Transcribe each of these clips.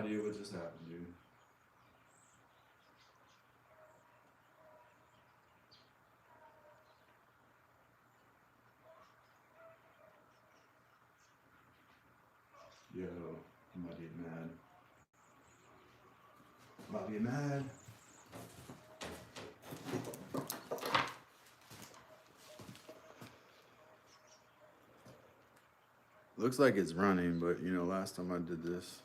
idea what just happened, dude. Yo, I'm about to get mad. I'm about to get mad. Looks like it's running, but you know, last time I did this,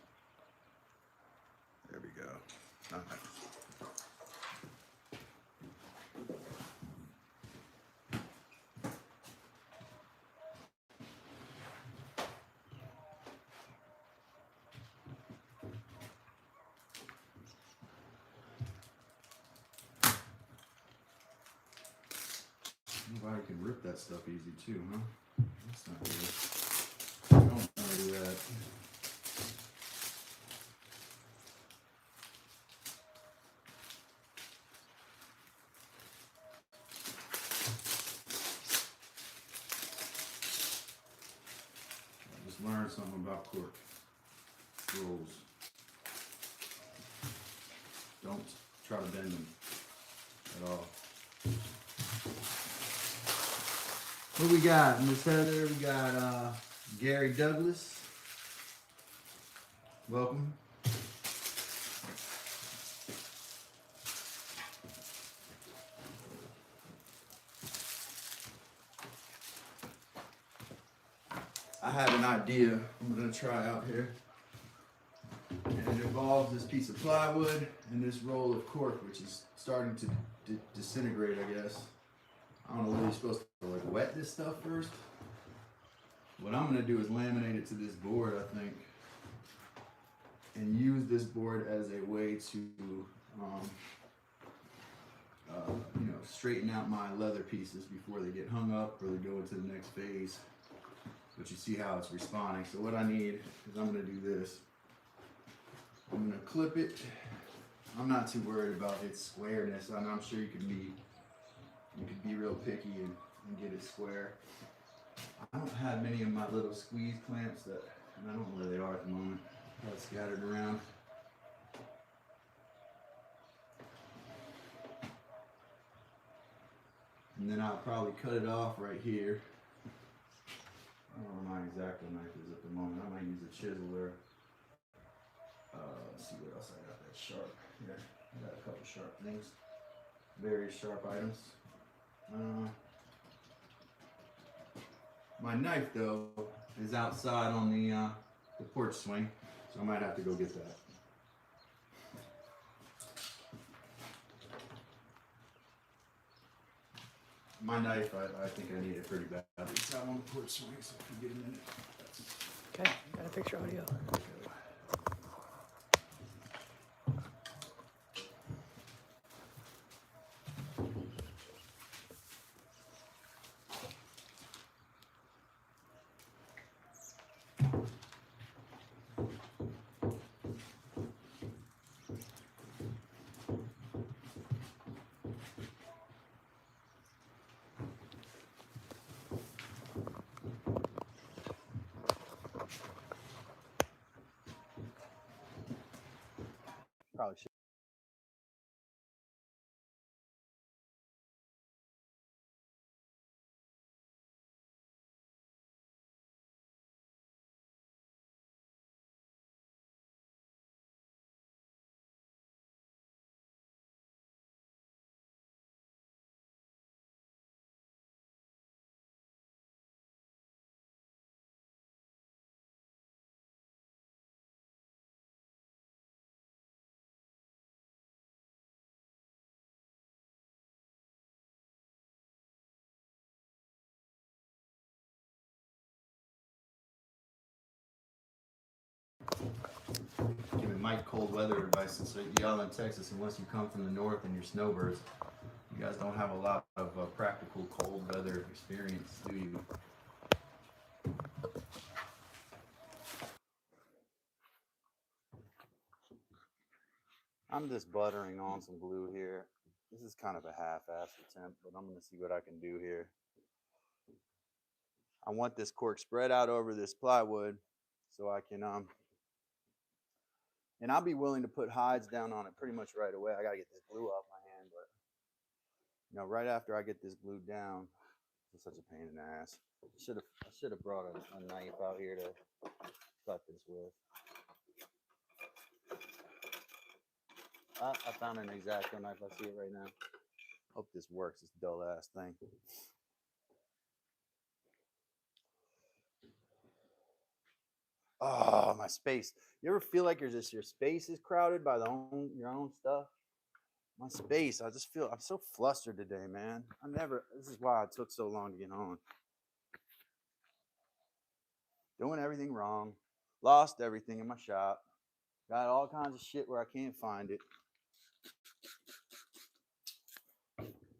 there we go. All right. Nobody can rip that stuff easy too, huh? That's not good. Don't want to do that. I just learned something about cork rolls. Don't try to bend them at all. What we got, Miss Heather? We got Gary Douglas. Welcome. I have an idea I'm gonna try out here. And it involves this piece of plywood and this roll of cork, which is starting to disintegrate, I guess. I don't know whether you're supposed to like wet this stuff first. What I'm gonna do is laminate it to this board, I think, and use this board as a way to, you know, straighten out my leather pieces before they get hung up or they go into the next phase. But you see how it's responding. So what I need is I'm gonna do this. I'm gonna clip it. I'm not too worried about its squareness. I'm sure you could be real picky and get it square. I don't have many of my little squeeze clamps that, and I don't know where they are at the moment. Probably scattered around. And then I'll probably cut it off right here. I don't know where my X-Acto knife is at the moment. I might use a chisel or let's see what else I got that's sharp. Here, I got a couple sharp things. Very sharp items. My knife though is outside on the porch swing, so I might have to go get that. My knife, I think I need it pretty bad. It's out on the porch swing, so if you get a minute. Okay, got a picture audio. Probably should. Giving Mike cold weather advice, since y'all in Texas, unless you come from the north and you're snowbirds, you guys don't have a lot of practical cold weather experience, do you? I'm just buttering on some glue here. This is kind of a half-assed attempt, but I'm going to see what I can do here. I want this cork spread out over this plywood so I can And I'll be willing to put hides down on it pretty much right away. I gotta get this glue off my hand, but you know, right after I get this glued down, it's such a pain in the ass. I should have brought a knife out here to cut this with. I found an X-Acto knife. I see it right now. Hope this works. This dull ass thing. Oh, my space. You ever feel like your space is crowded by your own stuff? My space. I just feel I'm so flustered today, man. This is why it took so long to get on. Doing everything wrong. Lost everything in my shop. Got all kinds of shit where I can't find it.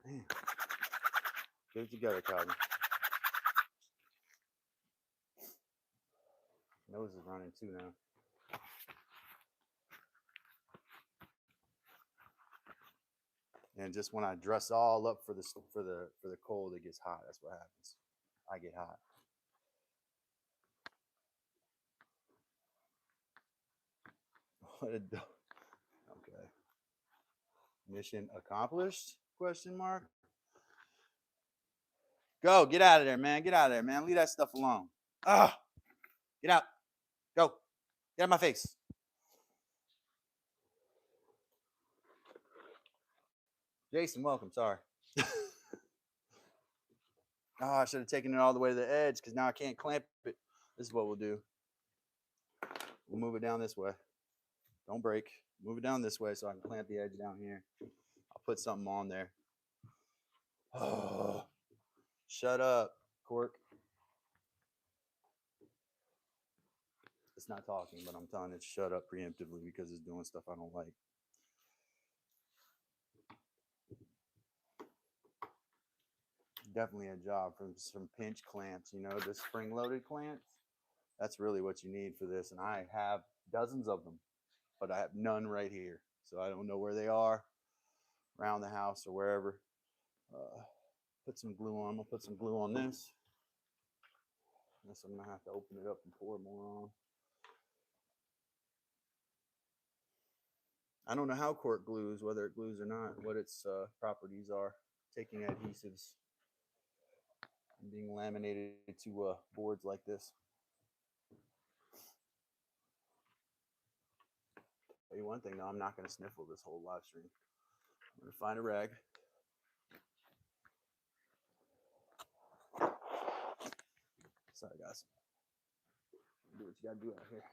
Man. Get it together, Calvin. Nose is running too now. And just when I dress all up for the cold, it gets hot. That's what happens. I get hot. Okay. Mission accomplished? Question mark. Go. Get out of there, man. Get out of there, man. Leave that stuff alone. Ah. Get out. Go. Get out of my face. Jason, welcome. Sorry. Oh, I should have taken it all the way to the edge because now I can't clamp it. This is what we'll do. We'll move it down this way. Don't break. Move it down this way so I can clamp the edge down here. I'll put something on there. Oh, shut up, cork. It's not talking, but I'm telling it to shut up preemptively because it's doing stuff I don't like. Definitely a job for some pinch clamps, you know, the spring-loaded clamps. That's really what you need for this. And I have dozens of them, but I have none right here. So I don't know where they are around the house or wherever. Put some glue on. I'll put some glue on this. Unless I'm going to have to open it up and pour more on. I don't know how cork glues, whether it glues or not, what its properties are. Taking adhesives and being laminated to boards like this. Tell you one thing though, I'm not going to sniffle this whole live stream. I'm going to find a rag. Sorry guys. Do what you got to do out here.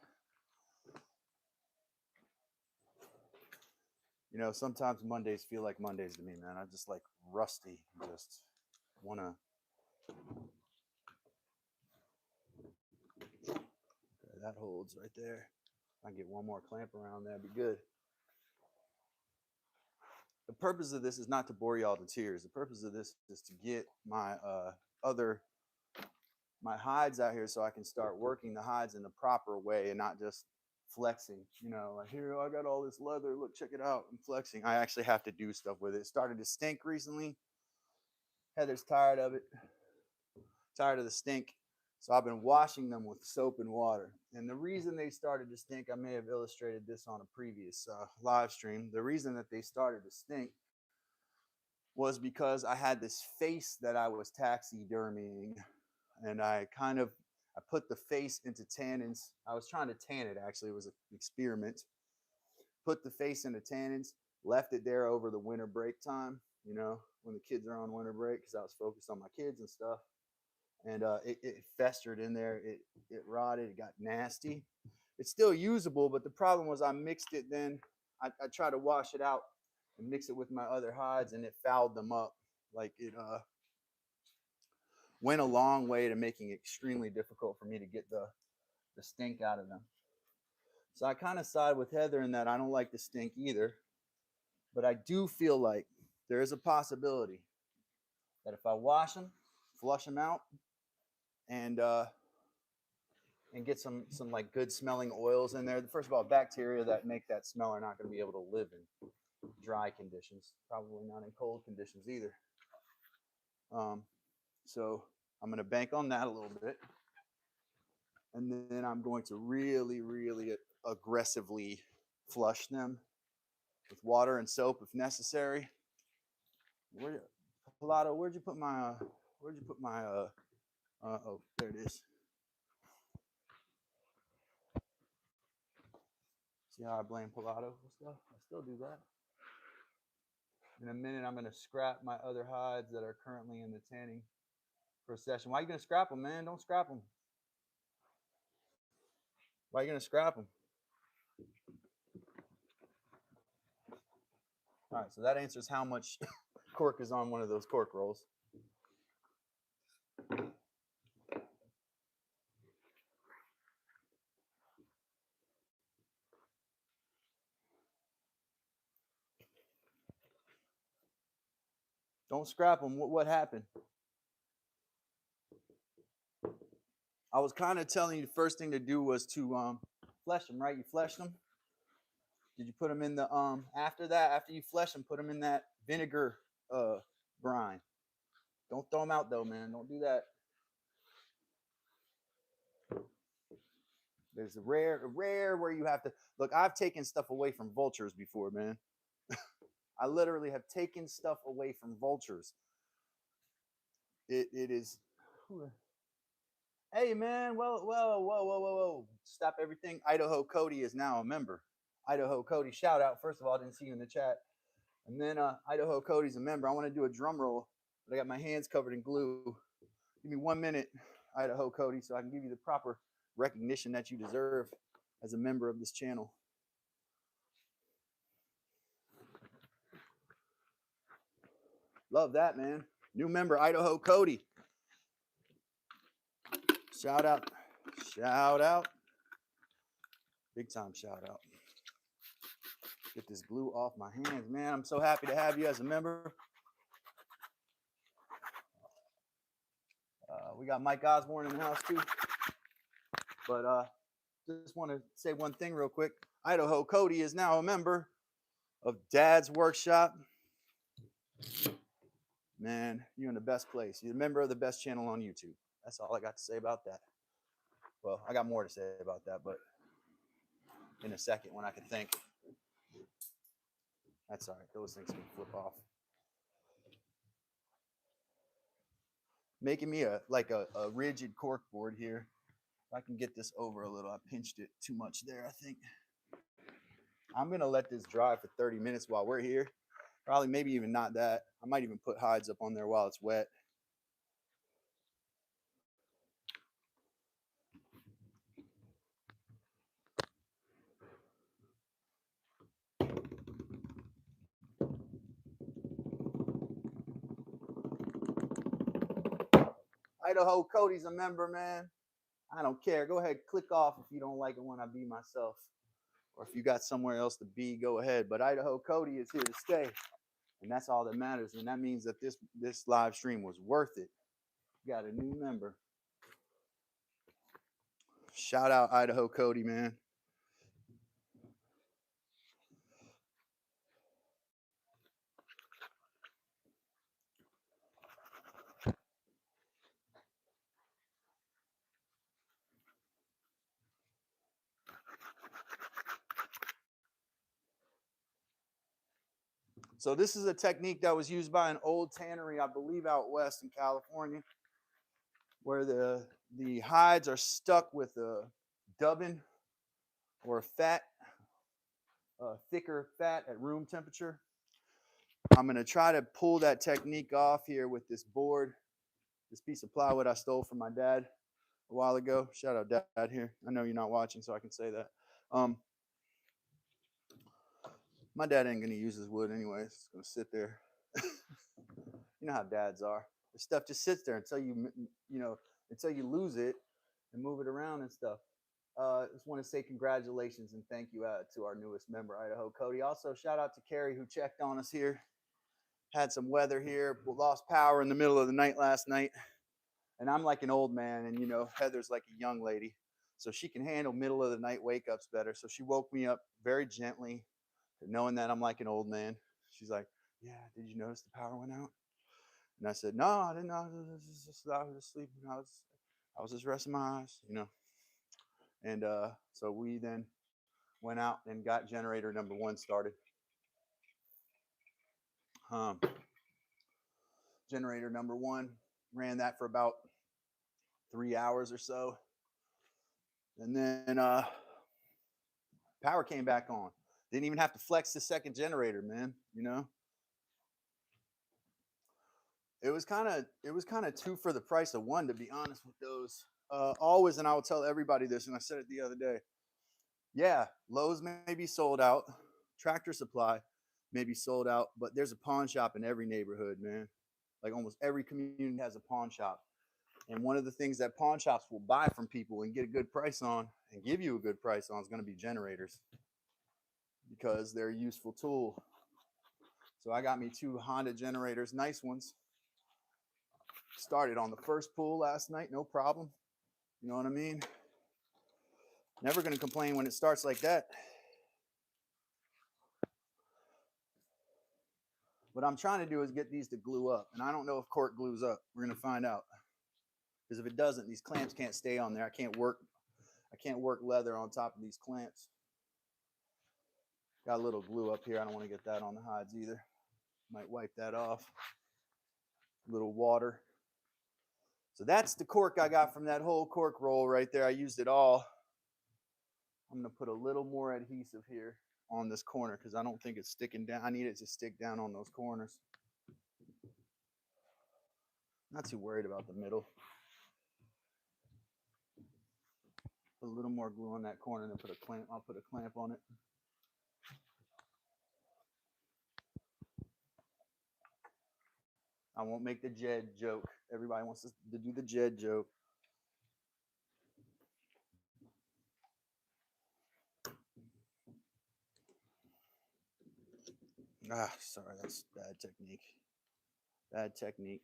You know, sometimes Mondays feel like Mondays to me, man. I'm just like rusty. Just want to. Okay, that holds right there. If I can get one more clamp around there, that'd be good. The purpose of this is not to bore y'all to tears. The purpose of this is to get my my hides out here so I can start working the hides in the proper way and not just flexing, you know, like here I got all this leather, look, check it out, I'm flexing. I actually have to do stuff with it. It started to stink recently. Heather's tired of it, tired of the stink, so I've been washing them with soap and water. And the reason they started to stink, I may have illustrated this on a previous live stream. The reason that they started to stink was because I had this face that I was taxidermying, and I put the face into tannins. I was trying to tan it, actually. It was an experiment. Put the face into tannins, left it there over the winter break time, you know, when the kids are on winter break, because I was focused on my kids and stuff. And it festered in there. It rotted. It got nasty. It's still usable, but the problem was I mixed it then. I tried to wash it out and mix it with my other hides, and it fouled them up. Like it went a long way to making it extremely difficult for me to get the stink out of them. So I kind of side with Heather in that I don't like the stink either, but I do feel like there is a possibility that if I wash them, flush them out, and get some like good smelling oils in there. First of all, bacteria that make that smell are not going to be able to live in dry conditions, probably not in cold conditions either. So I'm going to bank on that a little bit. And then I'm going to really, really aggressively flush them with water and soap if necessary. Pilato, where'd you put my oh, there it is. See how I blame Pilato for stuff? I still do that. In a minute, I'm going to scrap my other hides that are currently in the tanning procession. Why are you going to scrap them, man? Don't scrap them. Why are you going to scrap them? All right, so that answers how much cork is on one of those cork rolls. Don't scrap them. What happened? I was kind of telling you the first thing to do was to flesh them, right? You fleshed them. Did you put them in the after that? After you flesh them, put them in that vinegar brine. Don't throw them out though, man. Don't do that. There's a rare where you have to look. I've taken stuff away from vultures before, man. I literally have taken stuff away from vultures. It is. Hey, man. Whoa. Stop everything. Idaho Cody is now a member. Idaho Cody, shout out. First of all, I didn't see you in the chat. And then Idaho Cody's a member. I want to do a drum roll, but I got my hands covered in glue. Give me 1 minute, Idaho Cody, so I can give you the proper recognition that you deserve as a member of this channel. Love that, man. New member, Idaho Cody. Shout out. Shout out. Big time shout out. Get this glue off my hands, man. I'm so happy to have you as a member. We got Mike Osborne in the house too. But just want to say one thing real quick. Idaho Cody is now a member of Dad's Workshop. Man, you're in the best place. You're a member of the best channel on YouTube. That's all I got to say about that. Well, I got more to say about that, but in a second when I can think. That's all right. Those things can flip off. Making me a rigid cork board here. If I can get this over a little. I pinched it too much there, I think. I'm going to let this dry for 30 minutes while we're here. Probably maybe even not that. I might even put hides up on there while it's wet. Idaho Cody's a member, man. I don't care. Go ahead, click off if you don't like it when I be myself. Or if you got somewhere else to be, go ahead. But Idaho Cody is here to stay. And that's all that matters. And that means that this live stream was worth it. Got a new member. Shout out Idaho Cody, man. So this is a technique that was used by an old tannery, I believe out west in California, where the hides are stuck with a dubbin or a fat, thicker fat at room temperature. I'm going to try to pull that technique off here with this board, this piece of plywood I stole from my dad a while ago. Shout out Dad here. I know you're not watching, so I can say that. My dad ain't gonna use his wood anyways. It's gonna sit there. You know how dads are. The stuff just sits there until until you lose it and move it around and stuff. Just want to say congratulations and thank you to our newest member, Idaho Cody. Also, shout out to Carrie who checked on us here. Had some weather here. Lost power in the middle of the night last night. And I'm like an old man, and Heather's like a young lady, so she can handle middle of the night wake ups better. So she woke me up very gently, knowing that I'm like an old man. She's like, "Yeah, did you notice the power went out?" And I said, "No, I didn't know. I was just sleeping. I was just resting my eyes, And so we then went out and got generator number 1 started. Generator number 1, ran that for about 3 hours or so. And then power came back on. Didn't even have to flex the second generator, man, you know? It was kind of 2 for the price of 1, to be honest with those. Always, and I will tell everybody this, and I said it the other day. Yeah, Lowe's may be sold out. Tractor Supply may be sold out, but there's a pawn shop in every neighborhood, man. Like almost every community has a pawn shop. And one of the things that pawn shops will buy from people and get a good price on and give you a good price on is going to be generators, because they're a useful tool. So I got me 2 Honda generators, nice ones. Started on the first pull last night, no problem. You know what I mean? Never going to complain when it starts like that. What I'm trying to do is get these to glue up. And I don't know if cork glues up. We're going to find out. Because if it doesn't, these clamps can't stay on there. I can't work leather on top of these clamps. Got a little glue up here. I don't want to get that on the hides either. Might wipe that off. A little water. So that's the cork I got from that whole cork roll right there. I used it all. I'm going to put a little more adhesive here on this corner because I don't think it's sticking down. I need it to stick down on those corners. Not too worried about the middle. Put a little more glue on that corner and then put a clamp. I'll put a clamp on it. I won't make the Jed joke. Everybody wants to do the Jed joke. Sorry, that's bad technique. Bad technique.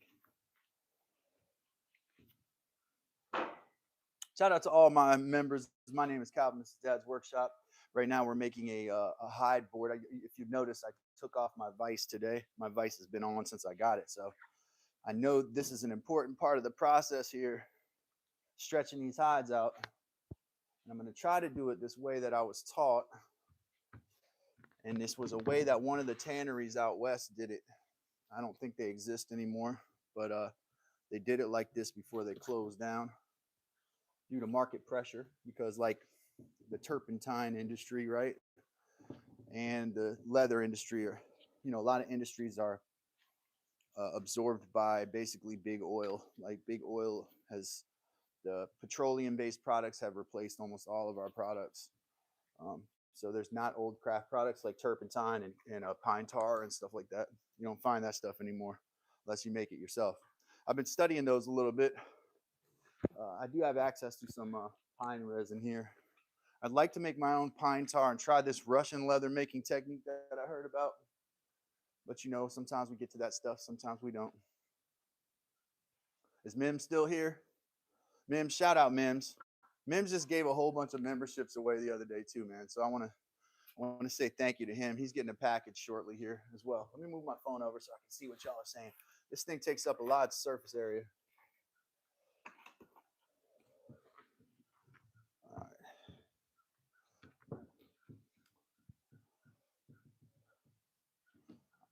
Shout out to all my members. My name is Calvin. This is Dad's Workshop. Right now we're making a hide board. If you've noticed, I took off my vise today. My vise has been on since I got it. So I know this is an important part of the process here, stretching these hides out. And I'm going to try to do it this way that I was taught. And this was a way that one of the tanneries out west did it. I don't think they exist anymore, but they did it like this before they closed down due to market pressure, because like the turpentine industry, right, and the leather industry, are, you know, a lot of industries are absorbed by basically big oil. Like big oil has, the petroleum-based products have replaced almost all of our products. So there's not old craft products like turpentine and pine tar and stuff like that. You don't find that stuff anymore unless you make it yourself. I've been studying those a little bit. I do have access to some pine resin here. I'd like to make my own pine tar and try this Russian leather making technique that I heard about. But you know, sometimes we get to that stuff, sometimes we don't. Is Mims still here? Mims, shout out Mims. Mims just gave a whole bunch of memberships away the other day too, man. So I want to say thank you to him. He's getting a package shortly here as well. Let me move my phone over so I can see what y'all are saying. This thing takes up a lot of surface area. All right.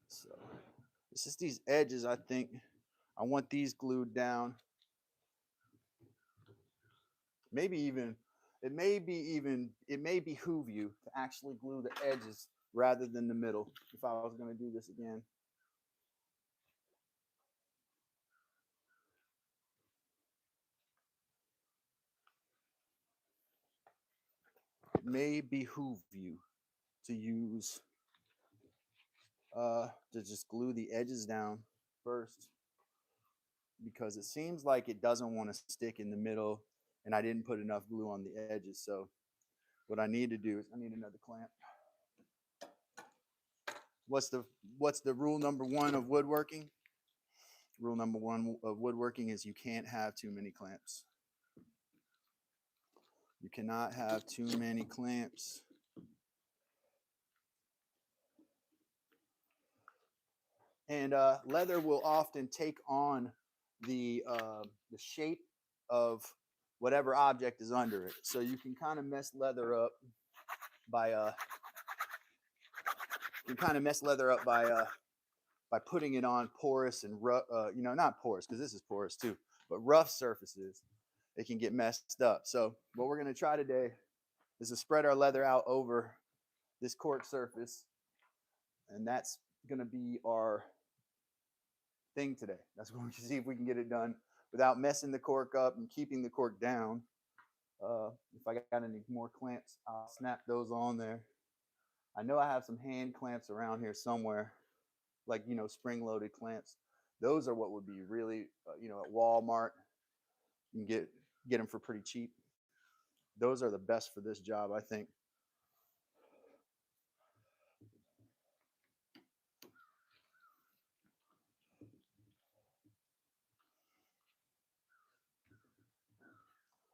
So it's just these edges, I think. I want these glued down. It may behoove you to actually glue the edges rather than the middle if I was going to do this again. It may behoove you to use to just glue the edges down first, because it seems like it doesn't want to stick in the middle and I didn't put enough glue on the edges. So what I need to do is I need another clamp. What's the rule number 1 of woodworking? Rule number 1 of woodworking is you can't have too many clamps. You cannot have too many clamps. And leather will often take on the shape of whatever object is under it. So you can kind of mess leather up by you can kind of mess leather up by putting it on porous and rough, not porous because this is porous too, but rough surfaces. It can get messed up. So what we're going to try today is to spread our leather out over this cork surface, and that's going to be our thing today. That's what we can see if we can get it done without messing the cork up and keeping the cork down. If I got any more clamps, I'll snap those on there. I know I have some hand clamps around here somewhere, like, spring-loaded clamps. Those are what would be really, at Walmart. You can get them for pretty cheap. Those are the best for this job, I think.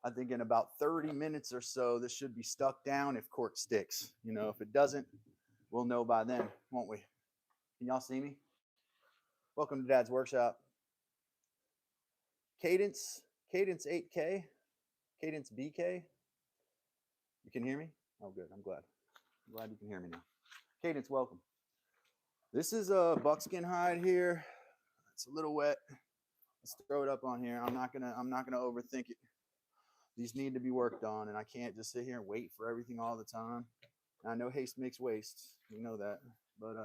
I think in about 30 minutes or so, this should be stuck down if cork sticks. If it doesn't, we'll know by then, won't we? Can y'all see me? Welcome to Dad's Workshop. Cadence 8K, Cadence BK. You can hear me? Oh, good. I'm glad you can hear me now. Cadence, welcome. This is a buckskin hide here. It's a little wet. Let's throw it up on here. I'm not gonna overthink it. These need to be worked on, and I can't just sit here and wait for everything all the time. I know haste makes waste. You know that. But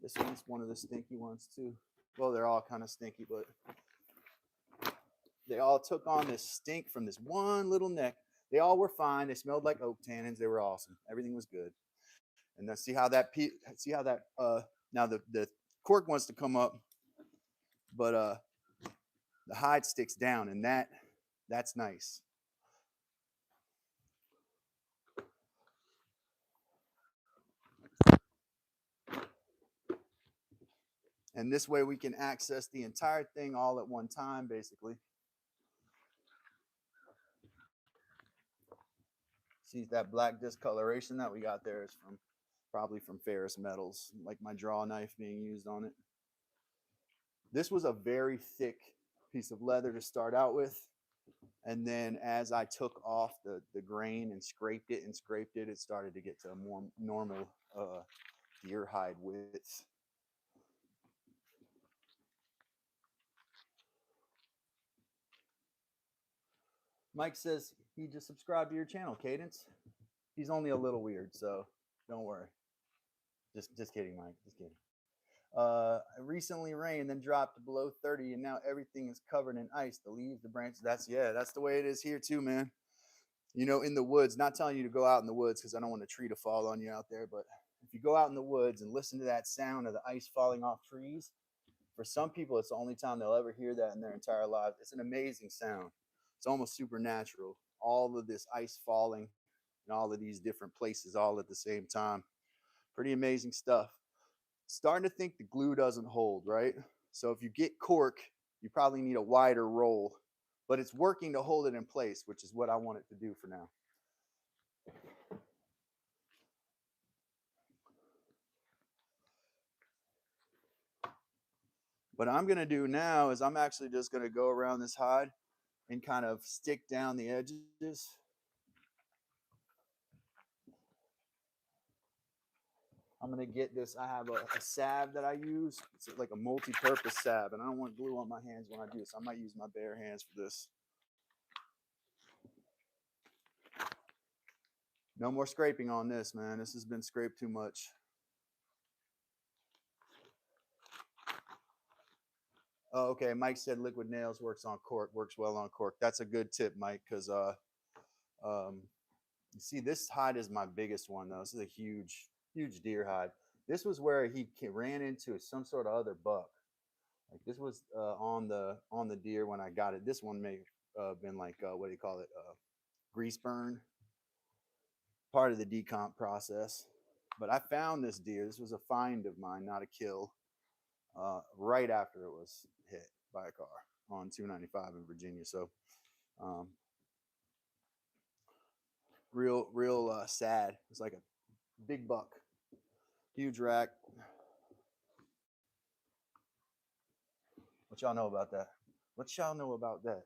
this one's one of the stinky ones too. Well, they're all kind of stinky, but they all took on this stink from this one little neck. They all were fine. They smelled like oak tannins. They were awesome. Everything was good. And then see how that now the cork wants to come up, but the hide sticks down, and that's nice. And this way we can access the entire thing all at one time, basically. See that black discoloration that we got there is probably from ferrous metals, like my draw knife being used on it. This was a very thick piece of leather to start out with. And then as I took off the grain and scraped it, it started to get to a more normal deer hide width. Mike says he just subscribed to your channel, Cadence. He's only a little weird, so don't worry. Just kidding, Mike. Just kidding. It recently rained, then dropped below 30, and now everything is covered in ice. The leaves, the branches. That's the way it is here too, man. In the woods. Not telling you to go out in the woods because I don't want a tree to fall on you out there, but if you go out in the woods and listen to that sound of the ice falling off trees, for some people, it's the only time they'll ever hear that in their entire lives. It's an amazing sound. It's almost supernatural. All of this ice falling in all of these different places all at the same time. Pretty amazing stuff. Starting to think the glue doesn't hold, right? So if you get cork, you probably need a wider roll, but it's working to hold it in place, which is what I want it to do for now. What I'm going to do now is I'm actually just going to go around this hide and kind of stick down the edges. I'm going to get this. I have a salve that I use. It's like a multi-purpose salve, and I don't want glue on my hands when I do this. I might use my bare hands for this. No more scraping on this, man. This has been scraped too much. Oh, okay. Mike said liquid nails works well on cork. That's a good tip, Mike, because you see, this hide is my biggest one, though. This is a huge deer hide. This was where he ran into some sort of other buck. Like this was on the deer when I got it. This one may have been like what do you call it? Grease burn. Part of the decomp process. But I found this deer. This was a find of mine, not a kill. Right after it was hit by a car on 295 in Virginia. So real sad. It's like a big buck, huge rack. What y'all know about that? What y'all know about that?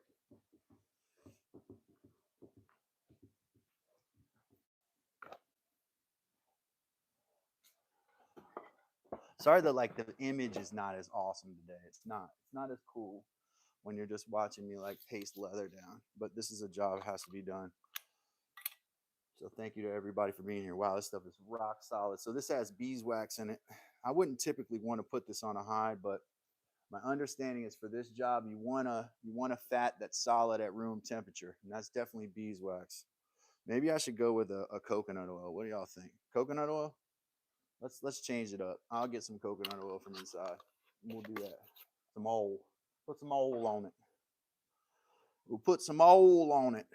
Sorry that like the image is not as awesome today. It's not as cool when you're just watching me like paste leather down. But this is a job that has to be done. So thank you to everybody for being here. Wow, this stuff is rock solid. So this has beeswax in it. I wouldn't typically want to put this on a hide, but my understanding is for this job, you want a fat that's solid at room temperature, and that's definitely beeswax. Maybe I should go with a coconut oil. What do y'all think? Coconut oil? Let's change it up. I'll get some coconut oil from inside. We'll do that. Some oil. Put some oil on it. We'll put some oil on it.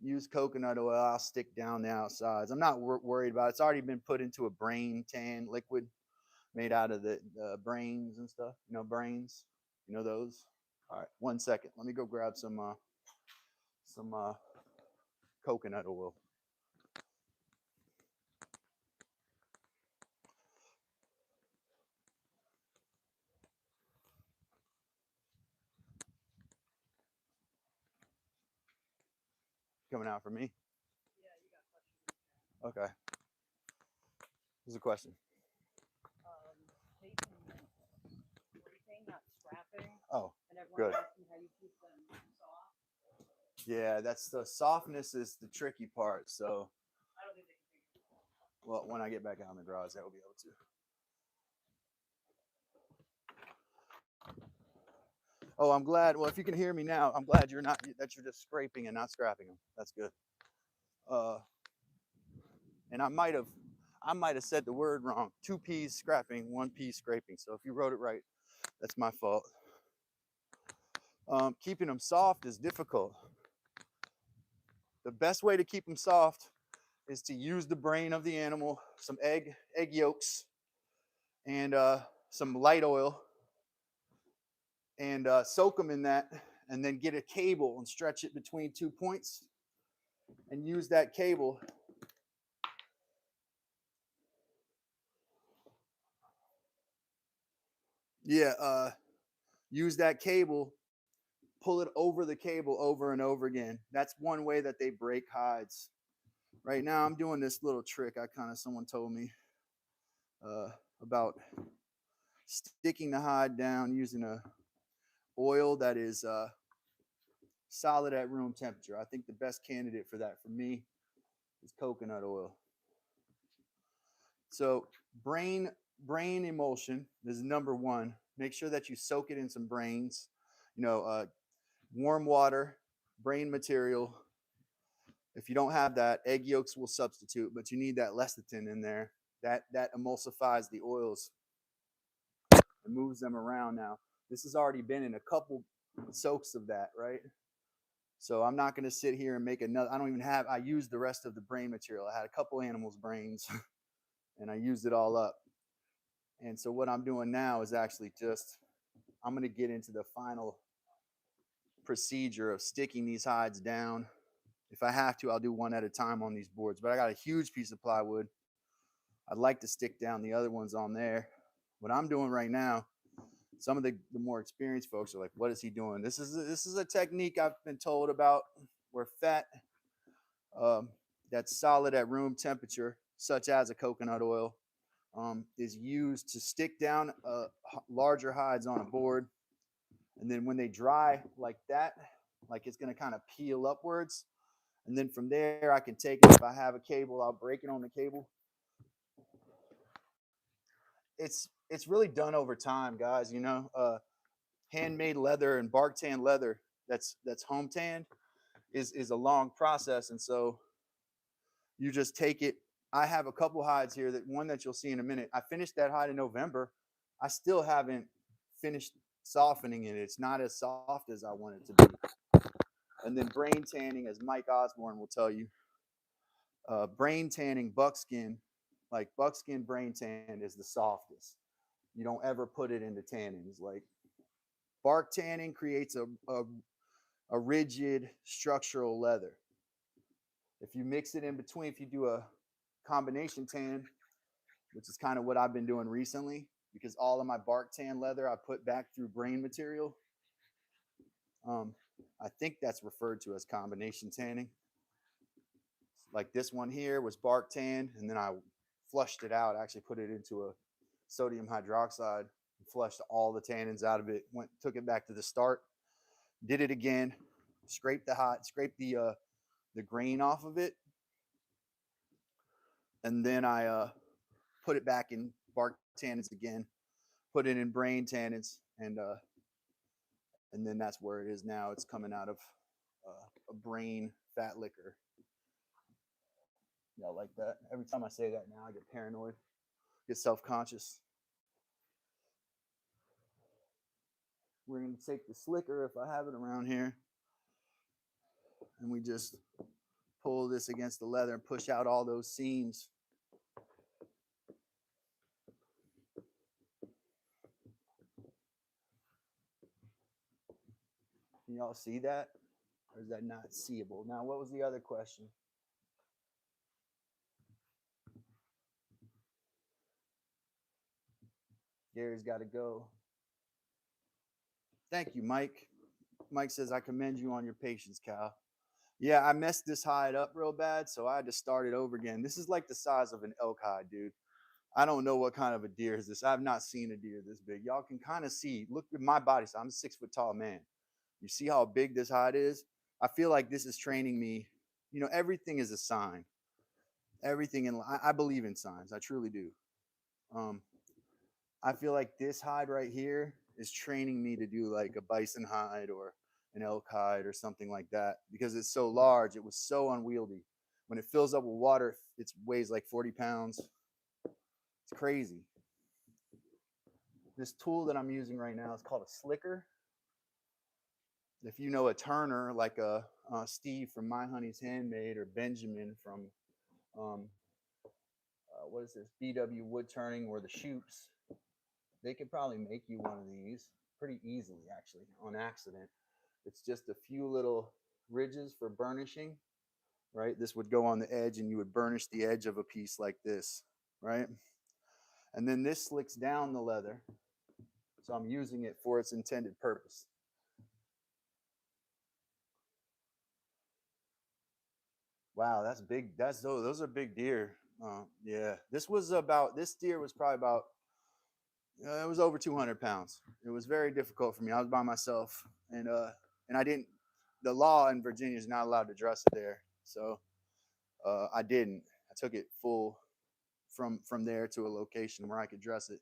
Use coconut oil. I'll stick down the outsides. I'm not worried about it. It's already been put into a brain tan liquid made out of the brains and stuff. You know, brains. You know those. All right, 1 second. Let me go grab some coconut oil. Coming out for me? Yeah, you got questions. Okay. Here's a question. Seetin, were you saying not scrapping? Oh, and everyone's good. asking how you keep them soft? Yeah, that's the softness is the tricky part. So, I don't think they can figure it out. well, when I get back out in the garage, that will be able to. Oh, I'm glad. Well, if you can hear me now, I'm glad you're just scraping and not scrapping them. That's good. And I might have said the word wrong. 2 P's scrapping, 1 P scraping. So if you wrote it right, that's my fault. Keeping them soft is difficult. The best way to keep them soft is to use the brain of the animal, some egg yolks, and some light oil, and soak them in that, and then get a cable and stretch it between 2 points, and use that cable. Yeah, use that cable, pull it over the cable over and over again. That's one way that they break hides. Right now, I'm doing this little trick. Someone told me about sticking the hide down using a oil that is solid at room temperature. I think the best candidate for that for me is coconut oil. So brain emulsion is number one. Make sure that you soak it in some brains. Warm water, brain material. If you don't have that, egg yolks will substitute, but you need that lecithin in there. That emulsifies the oils and moves them around. Now, this has already been in a couple soaks of that, right? So I'm not going to sit here and make another. I used the rest of the brain material. I had a couple animals' brains and I used it all up. And so what I'm doing now is actually I'm going to get into the final procedure of sticking these hides down. If I have to, I'll do one at a time on these boards, but I got a huge piece of plywood. I'd like to stick down the other ones on there. What I'm doing right now, some of the more experienced folks are like, what is he doing? This is a technique I've been told about where fat that's solid at room temperature, such as a coconut oil, is used to stick down larger hides on a board. And then when they dry like that, like it's going to kind of peel upwards. And then from there, I can take it. If I have a cable, I'll break it on the cable. It's really done over time, guys. Handmade leather and bark tan leather that's home tanned is a long process. And so you just take it. I have a couple hides here, one that you'll see in a minute. I finished that hide in November. I still haven't finished softening it. It's not as soft as I want it to be. And then brain tanning, as Mike Osborne will tell you, brain tanning buckskin, like buckskin brain tan is the softest. You don't ever put it into tannings. Like bark tanning creates a rigid structural leather. If you mix it in between, if you do a combination tan, which is kind of what I've been doing recently, because all of my bark tan leather I put back through brain material. I think that's referred to as combination tanning. Like this one here was bark tan, and then I flushed it out. I actually put it into a sodium hydroxide, flushed all the tannins out of it, took it back to the start, did it again, scraped the grain off of it, and then I put it back in bark tannins again, put it in brain tannins, and then that's where it is now. It's coming out of a brain fat liquor. Y'all like that? Every time I say that now, I get paranoid, get self-conscious. We're going to take the slicker, if I have it around here, and we just pull this against the leather and push out all those seams. Can y'all see that? Or is that not seeable? Now, what was the other question? Gary's got to go. Thank you, Mike. Mike says, I commend you on your patience, Cal. Yeah, I messed this hide up real bad, so I had to start it over again. This is like the size of an elk hide, dude. I don't know what kind of a deer is this. I've not seen a deer this big. Y'all can kind of see. Look at my body size. I'm a 6 foot tall man. You see how big this hide is? I feel like this is training me. You know, everything is a sign. Everything in I believe in signs. I truly do. I feel like this hide right here is training me to do like a bison hide or an elk hide or something like that, because it's so large. It was so unwieldy. When it fills up with water, it weighs like 40 pounds. It's crazy. This tool that I'm using right now is called a slicker. If you know a turner like a Steve from My Honey's Handmade, or Benjamin from what is this, BW Wood Turning, or the Shoops, they could probably make you one of these pretty easily, actually, on accident. It's just a few little ridges for burnishing, right? This would go on the edge, and you would burnish the edge of a piece like this, right? And then this slicks down the leather, so I'm using it for its intended purpose. Wow, that's big. Those are big deer. Yeah, this deer was probably about, it was over 200 pounds. It was very difficult for me. I was by myself, and I didn't. The law in Virginia is not allowed to dress it there, so I didn't. I took it full from there to a location where I could dress it.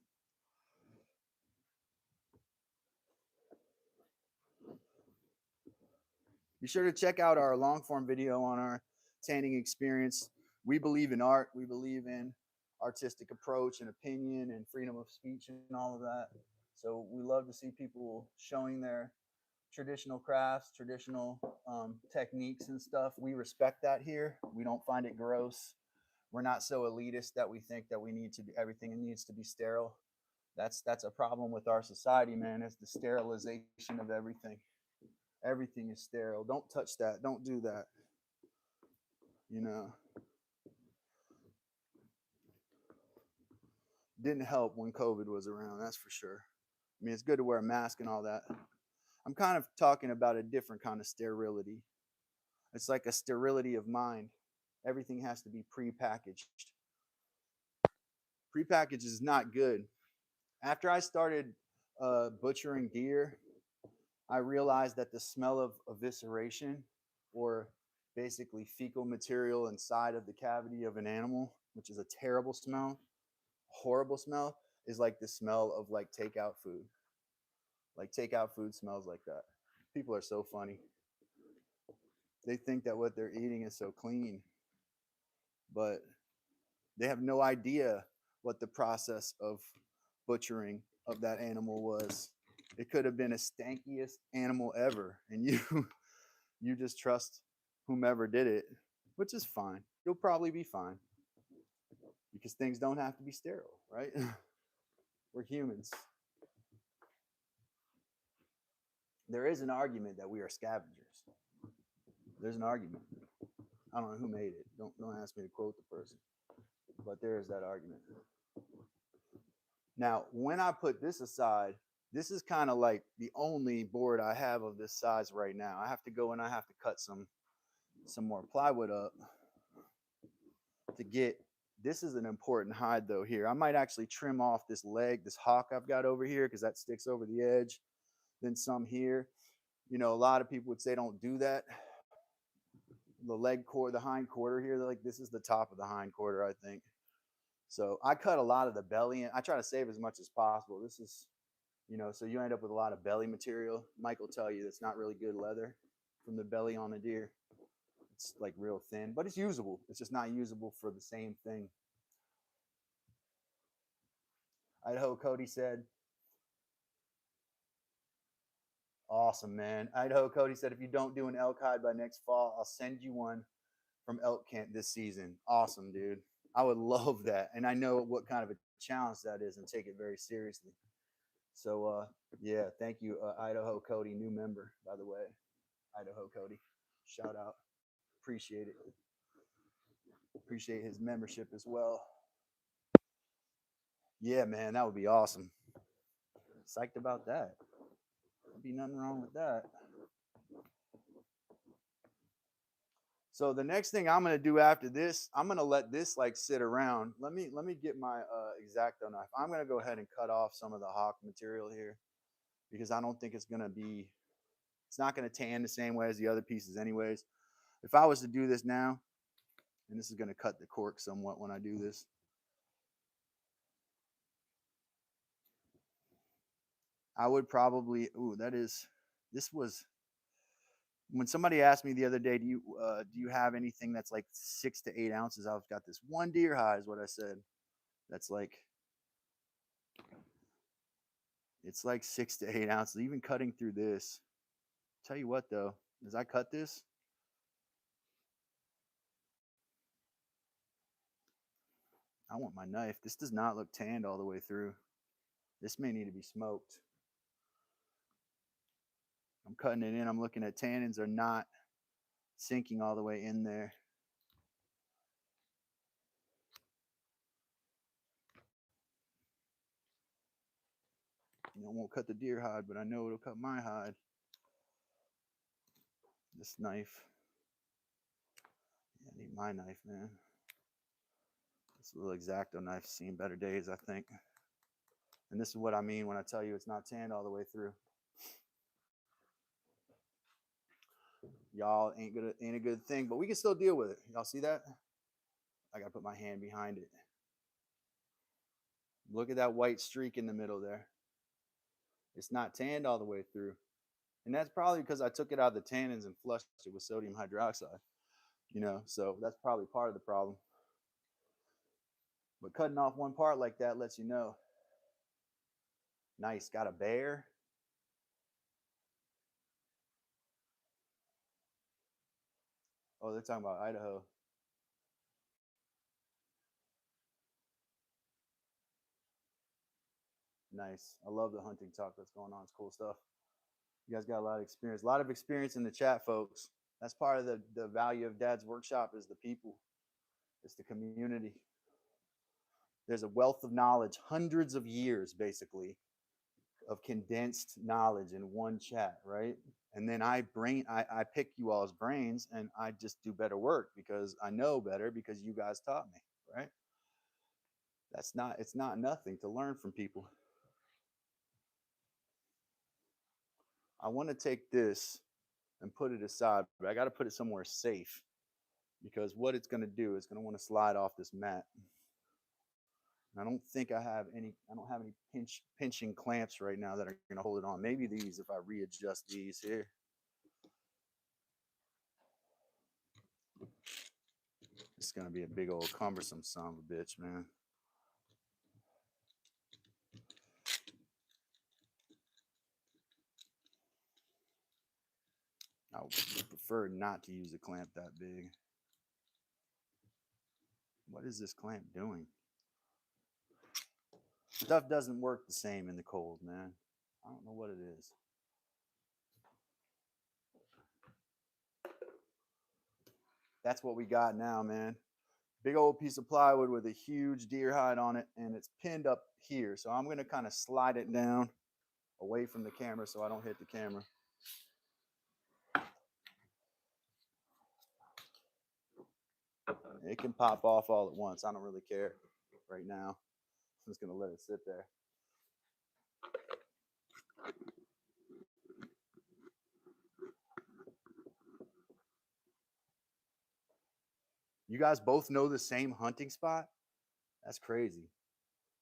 Be sure to check out our long form video on our tanning experience. We believe in art. We believe in artistic approach and opinion and freedom of speech and all of that. So we love to see people showing their traditional crafts, traditional techniques and stuff. We respect that here. We don't find it gross. We're not so elitist that we think that everything needs to be sterile. That's a problem with our society, man. It's the sterilization of everything. Everything is sterile. Don't touch that. Don't do that. You know. Didn't help when COVID was around, that's for sure. I mean, it's good to wear a mask and all that. I'm kind of talking about a different kind of sterility. It's like a sterility of mind. Everything has to be prepackaged. Prepackaged is not good. After I started butchering deer, I realized that the smell of evisceration, or basically fecal material inside of the cavity of an animal, which is a terrible smell, horrible smell, is like the smell of like takeout food. Like takeout food smells like that. People are so funny. They think that what they're eating is so clean, but they have no idea what the process of butchering of that animal was. It could have been the stankiest animal ever, and you just trust whomever did it, which is fine. You'll probably be fine, because things don't have to be sterile, right? We're humans. There is an argument that we are scavengers. There's an argument. I don't know who made it. Don't ask me to quote the person, but there is that argument. Now, when I put this aside, this is kind of like the only board I have of this size right now. I have to go and I have to cut some more plywood up to get This is an important hide though here. I might actually trim off this leg, this hawk I've got over here, because that sticks over the edge. Then some here. You know, a lot of people would say don't do that. The leg quarter, the hind quarter here, like this is the top of the hind quarter, I think. So I cut a lot of the belly, and I try to save as much as possible. This is, you know, so you end up with a lot of belly material. Mike will tell you it's not really good leather from the belly on a deer. It's like real thin, but it's usable. It's just not usable for the same thing. Idaho Cody said, awesome, man. Idaho Cody said, if you don't do an elk hide by next fall, I'll send you one from elk camp this season. Awesome, dude. I would love that. And I know what kind of a challenge that is and take it very seriously. So, yeah, thank you, Idaho Cody, new member, by the way. Idaho Cody, shout out. Appreciate it. Appreciate his membership as well. Yeah, man, that would be awesome. Psyched about that. There'd be nothing wrong with that. So the next thing I'm gonna do after this, I'm gonna let this like sit around. Let me get my X-Acto knife. I'm gonna go ahead and cut off some of the hawk material here because I don't think it's not gonna tan the same way as the other pieces anyways. If I was to do this now, and this is gonna cut the cork somewhat when I do this. I would probably, this was, when somebody asked me the other day, do you have anything that's like 6 to 8 ounces? I've got this one deer hide is what I said. That's like, it's like 6 to 8 ounces, even cutting through this. Tell you what though, as I cut this, I want my knife. This does not look tanned all the way through. This may need to be smoked. I'm cutting it in. I'm looking at tannins are not sinking all the way in there. You know, it won't cut the deer hide, but I know it'll cut my hide. This knife. Yeah, I need my knife, man. This little X-Acto knife's seen better days, I think. And this is what I mean when I tell you it's not tanned all the way through. Y'all ain't a good thing, but we can still deal with it. Y'all see that? I gotta put my hand behind it. Look at that white streak in the middle there. It's not tanned all the way through. And that's probably because I took it out of the tannins and flushed it with sodium hydroxide. You know, so that's probably part of the problem. But cutting off one part like that lets you know. Nice, got a bear. Oh, they're talking about Idaho. Nice. I love the hunting talk that's going on. It's cool stuff. You guys got a lot of experience. A lot of experience in the chat, folks. That's part of the value of Dad's workshop is the people. It's the community. There's a wealth of knowledge, hundreds of years, basically, of condensed knowledge in one chat, right? And then I pick you all's brains and I just do better work because I know better because you guys taught me, right? It's not nothing to learn from people. I want to take this and put it aside, but I got to put it somewhere safe because what it's going to do is going to want to slide off this mat. I don't think I don't have any pinching clamps right now that are going to hold it on. Maybe these, if I readjust these here. It's going to be a big old cumbersome son of a bitch, man. I would prefer not to use a clamp that big. What is this clamp doing? Stuff doesn't work the same in the cold, man. I don't know what it is. That's what we got now, man. Big old piece of plywood with a huge deer hide on it, and it's pinned up here. So I'm going to kind of slide it down away from the camera so I don't hit the camera. It can pop off all at once. I don't really care right now. I'm just gonna let it sit there. You guys both know the same hunting spot? That's crazy.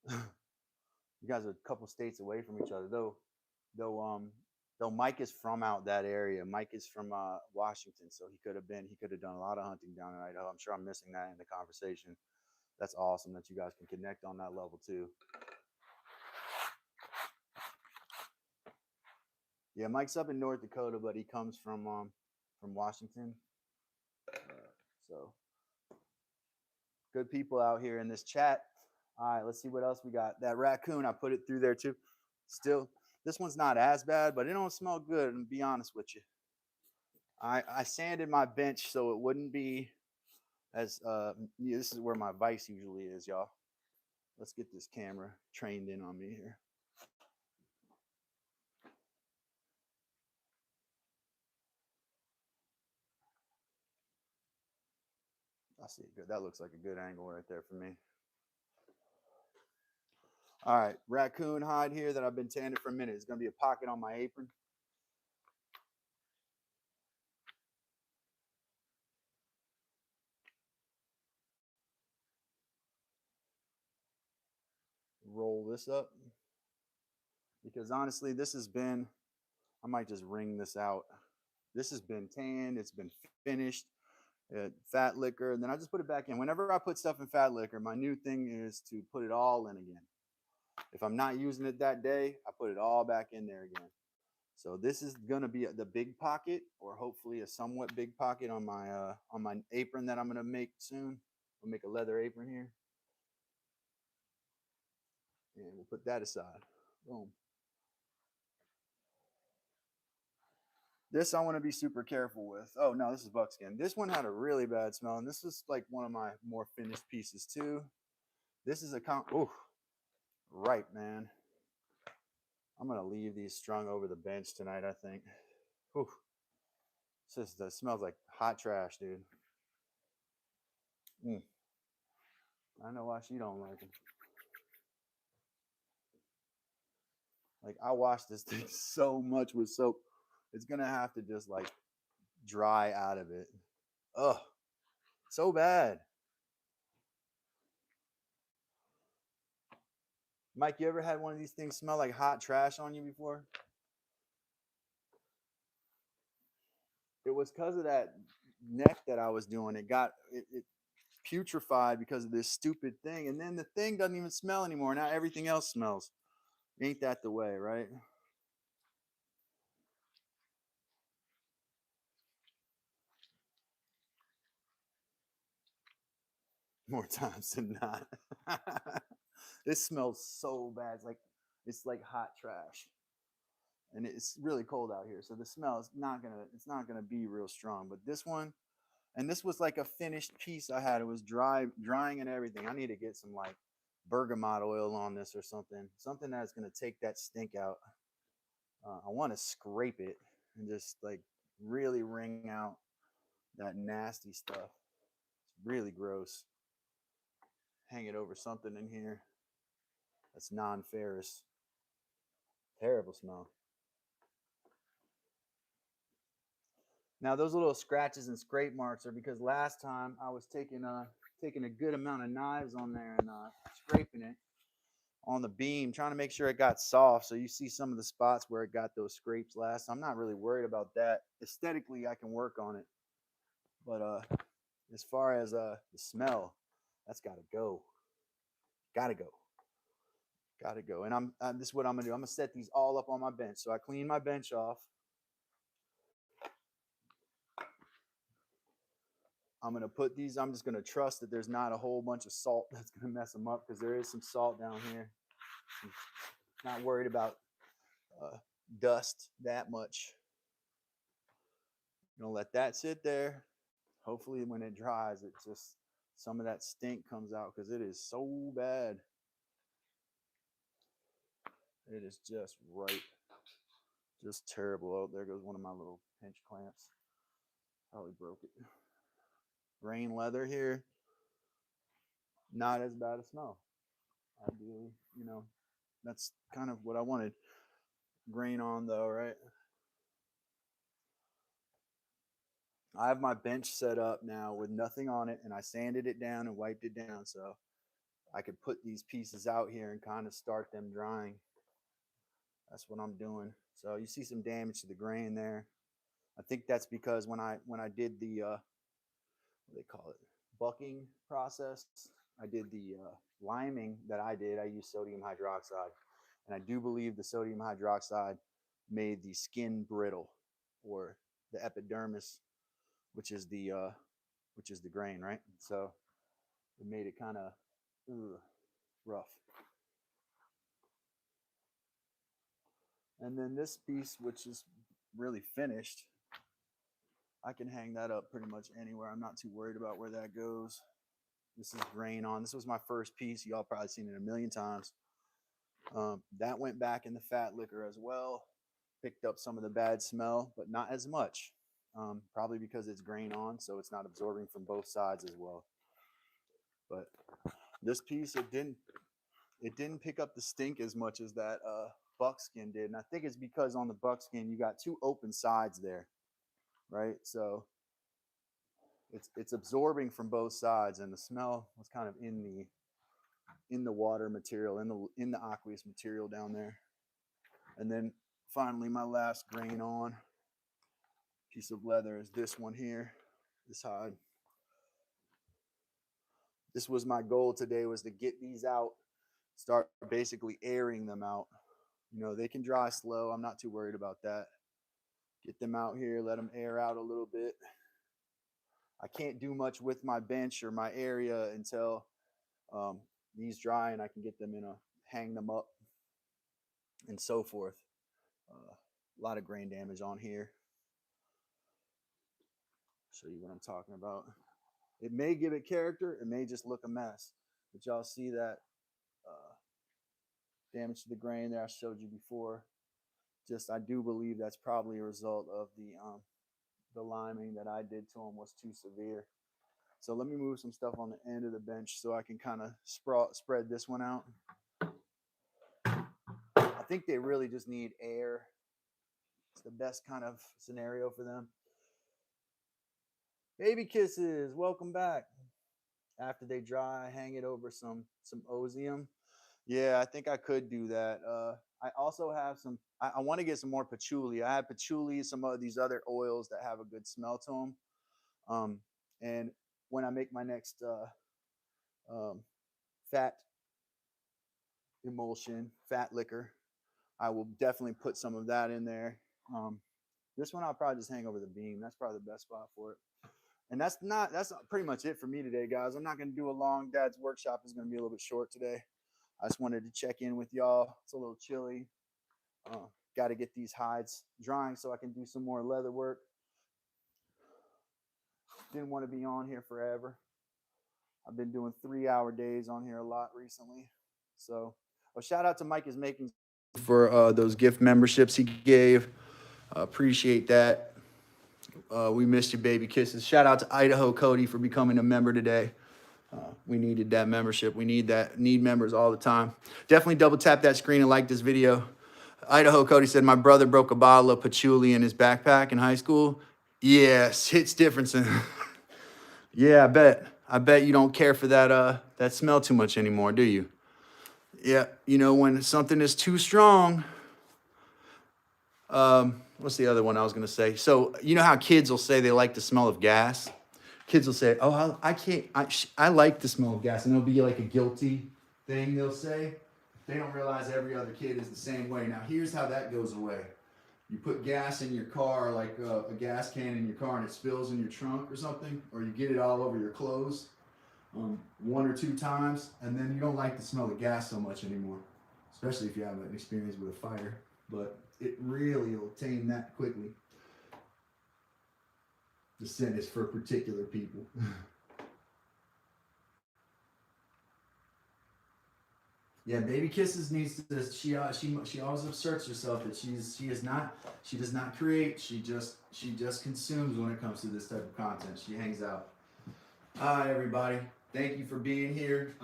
You guys are a couple states away from each other, though Mike is from out that area. Mike is from Washington, so he could have done a lot of hunting down in Idaho. I'm sure I'm missing that in the conversation. That's awesome that you guys can connect on that level too. Yeah, Mike's up in North Dakota, but he comes from Washington. So good people out here in this chat. All right, let's see what else we got. That raccoon, I put it through there too. Still, this one's not as bad, but it don't smell good, and be honest with you. I sanded my bench so it wouldn't be as yeah, this is where my vise usually is, y'all. Let's get this camera trained in on me here. I see it good. That looks like a good angle right there for me. All right, raccoon hide here that I've been tanning for a minute. It's gonna be a pocket on my apron. Roll this up because honestly, this has been. I might just wring this out. This has been tanned. It's been finished. Fat liquor, and then I just put it back in. Whenever I put stuff in fat liquor, my new thing is to put it all in again. If I'm not using it that day, I put it all back in there again. So this is gonna be the big pocket, or hopefully a somewhat big pocket on my apron that I'm gonna make soon. We'll make a leather apron here, and we'll put that aside. Boom. This I want to be super careful with. Oh no, this is buckskin. This one had a really bad smell, and this is like one of my more finished pieces too. This is a right, man. I'm gonna leave these strung over the bench tonight, I think. Whew. That smells like hot trash, dude. I know why she don't like them. Like I wash this thing so much with soap, it's gonna have to just like dry out of it. Ugh, so bad. Mike, you ever had one of these things smell like hot trash on you before? It was because of that neck that I was doing. It putrefied because of this stupid thing, and then the thing doesn't even smell anymore. Now everything else smells. Ain't that the way, right? More times than not. This smells so bad. It's like hot trash. And it's really cold out here. So the smell is not gonna be real strong. But this one, and this was like a finished piece I had. It was drying and everything. I need to get some like bergamot oil on this or something. Something that's gonna take that stink out. I want to scrape it and just like really wring out that nasty stuff. It's really gross. Hang it over something in here that's non-ferrous. Terrible smell. Now those little scratches and scrape marks are because last time I was taking a good amount of knives on there and scraping it on the beam, trying to make sure it got soft. So you see some of the spots where it got those scrapes last. I'm not really worried about that. Aesthetically, I can work on it, but as far as the smell, that's got to go. Got to go. Got to go. And this is what I'm gonna do. I'm gonna set these all up on my bench. So I clean my bench off. I'm gonna put these. I'm just gonna trust that there's not a whole bunch of salt that's gonna mess them up, because there is some salt down here. I'm not worried about dust that much. Gonna let that sit there. Hopefully, when it dries, it just some of that stink comes out, because it is so bad. It is just right, just terrible. Oh, there goes one of my little pinch clamps. Probably broke it. Grain leather here. not as bad a smell. Ideally, you know, that's kind of what I wanted. Grain on though, right? I have my bench set up now with nothing on it, and I sanded it down and wiped it down so I could put these pieces out here and kind of start them drying. That's what I'm doing. So you see some damage to the grain there. I think that's because when I did the what do they call it, bucking process, I did the liming that I did. I used sodium hydroxide, and I do believe the sodium hydroxide made the skin brittle, or the epidermis, which is the grain, right? So it made it kind of rough. And then this piece, which is really finished, I can hang that up pretty much anywhere. I'm not too worried about where that goes. This is grain on. This was my first piece. Y'all probably seen it a million times. That went back in the fat liquor as well. Picked up some of the bad smell, but not as much. Probably because it's grain on, so it's not absorbing from both sides as well. But this piece, it didn't pick up the stink as much as that buckskin did, and I think it's because on the buckskin you got two open sides there, right? So it's absorbing from both sides, and the smell was kind of in the water material, in the aqueous material down there. And then finally, my last grain on piece of leather is this one here, this hide. This was my goal today, was to get these out, start basically airing them out. You know, they can dry slow. I'm not too worried about that. Get them out here, let them air out a little bit. I can't do much with my bench or my area until these dry and I can get them hang them up and so forth. A lot of grain damage on here. Show you what I'm talking about. It may give it character. It may just look a mess. But y'all see that damage to the grain there I showed you before. Just, I do believe that's probably a result of the liming that I did to them was too severe. So let me move some stuff on the end of the bench so I can kind of spread this one out. I think they really just need air. It's the best kind of scenario for them. Baby kisses, welcome back. After they dry, hang it over some osium. Yeah, I think I could do that. I also have some. I want to get some more patchouli. I have patchouli, some of these other oils that have a good smell to them. And when I make my next fat emulsion, fat liquor, I will definitely put some of that in there. This one I'll probably just hang over the beam. That's probably the best spot for it. And that's pretty much it for me today, guys. I'm not going to do a long. Dad's workshop is going to be a little bit short today. I just wanted to check in with y'all. It's a little chilly. Got to get these hides drying so I can do some more leather work. Didn't want to be on here forever. I've been doing 3-hour days on here a lot recently. So, shout out to Mike is Making for those gift memberships he gave. Appreciate that. We missed you, baby kisses. Shout out to Idaho Cody for becoming a member today. We needed that membership. We need members all the time. Definitely double tap that screen and like this video. Idaho Cody said, my brother broke a bottle of patchouli in his backpack in high school. Yes, hits difference. Yeah, I bet you don't care for that smell too much anymore, do you? Yeah, you know, when something is too strong. What's the other one I was going to say? So, you know how kids will say they like the smell of gas? Kids will say, oh, I like the smell of gas. And it'll be like a guilty thing they'll say. They don't realize every other kid is the same way. Now, here's how that goes away. You put gas in your car, like a gas can in your car, and it spills in your trunk or something, or you get it all over your clothes 1 or 2 times, and then you don't like the smell of gas so much anymore, especially if you have an experience with a fire. But it really will tame that quickly. The scent is for particular people. Yeah, baby kisses needs to. She always asserts herself that she does not create. She just consumes when it comes to this type of content. She hangs out. All right, everybody. Thank you for being here.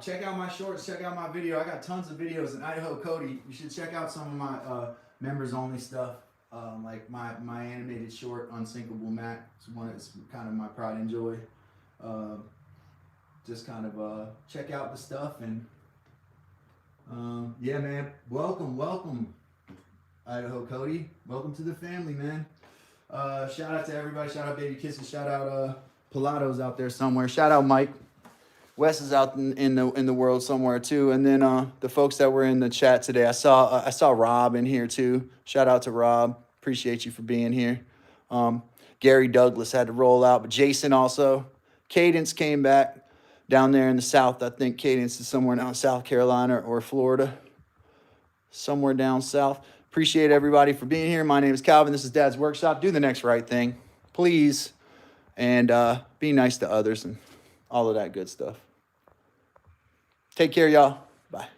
Check out my shorts. Check out my video. I got tons of videos in Idaho Cody. You should check out some of my members only stuff. Like my animated short Unsinkable Mac. It's kind of my pride and joy. Just kind of check out the stuff and yeah, man. Welcome, Idaho Cody. Welcome to the family, man. Shout out to everybody. Shout out Baby Kisses. Shout out Pilatos out there somewhere. Shout out Mike. Wes is out in the world somewhere too. And then the folks that were in the chat today, I saw Rob in here too. Shout out to Rob. Appreciate you for being here. Gary Douglas had to roll out, but Jason also. Cadence came back down there in the south. I think Cadence is somewhere down in South Carolina or Florida. Somewhere down south. Appreciate everybody for being here. My name is Calvin. This is Dad's Workshop. Do the next right thing, please. And be nice to others and all of that good stuff. Take care, y'all. Bye.